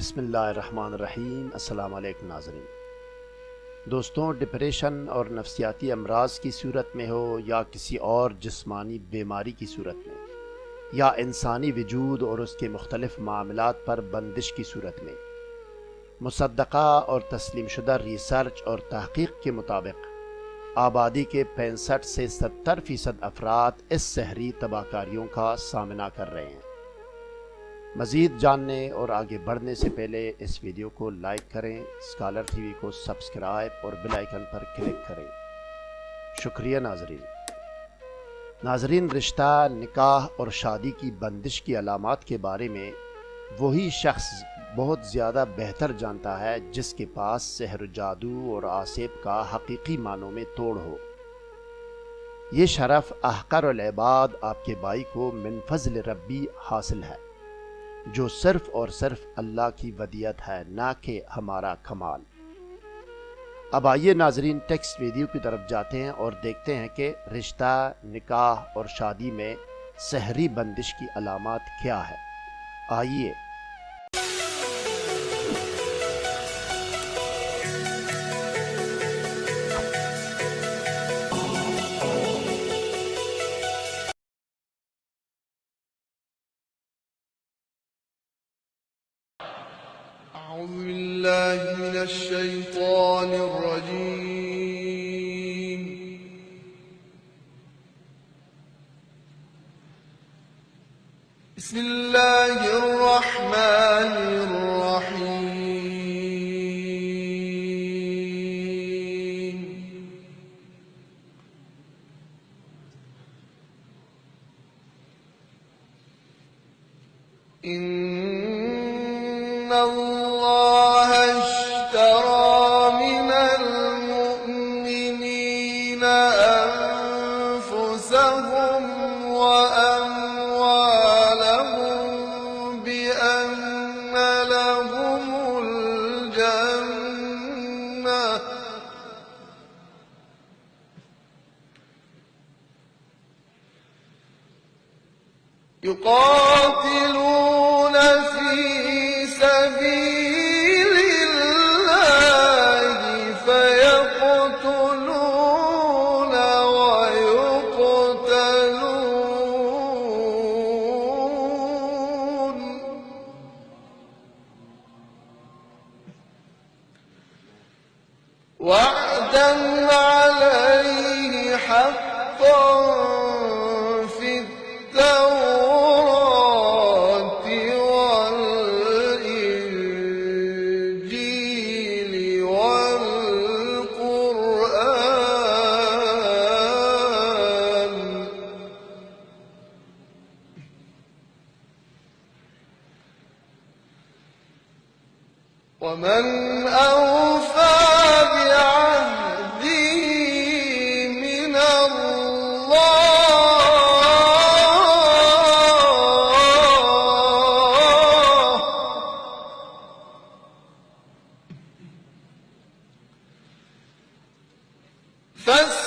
बिस्मिल्लाहिर्रहमानिर्रहीम। अस्सलाम वालेकुम नाज़रीन। दोस्तों, डिप्रेशन और नफ्सियाती अमराज की सूरत में हो या किसी और जिस्मानी बीमारी की सूरत में या इंसानी वजूद और उसके मुख्तलिफ मामलात पर बंदिश की सूरत में, मुसद्दक़ा और तस्लीम शुदा रिसर्च और तहक़ीक़ के मुताबिक आबादी के 65 से 70% अफराद इस सहरी तबाहकारियों का सामना कर रहे हैं। मज़ीद जानने और आगे बढ़ने से पहले इस वीडियो को लाइक करें, स्कॉलर टीवी को सब्सक्राइब और बेल आइकन पर क्लिक करें। शुक्रिया नाजरीन। रिश्ता, निकाह और शादी की बंदिश की अलामात के बारे में वही शख्स बहुत ज़्यादा बेहतर जानता है जिसके पास सहर जादू और आसेब का हकीकी मानों में तोड़ हो। ये शरफ़ अहक़रुल इबाद आपके भाई को मिन फ़ज़्ल रब्बी हासिल है, जो सिर्फ और सिर्फ अल्लाह की वदियत है, ना कि हमारा कमाल। अब आइए नाजरीन, टेक्स्ट वीडियो की तरफ जाते हैं और देखते हैं कि रिश्ता, निकाह और शादी में सहरी बंदिश की अलामात क्या है। आइए। أعوذ بالله من الشيطان الرجيم. بسم الله الرحمن الرحيم. إن الله اشترى من المؤمنين أنفسهم وأموالهم بأن لهم الجنة يقاتلون في سبيل الله فيقتلون ويقتلون، وعدا عليه حقا في التوراة والإنجيل والقرآن. ومن أوفى بعهده من الله فاستبشروا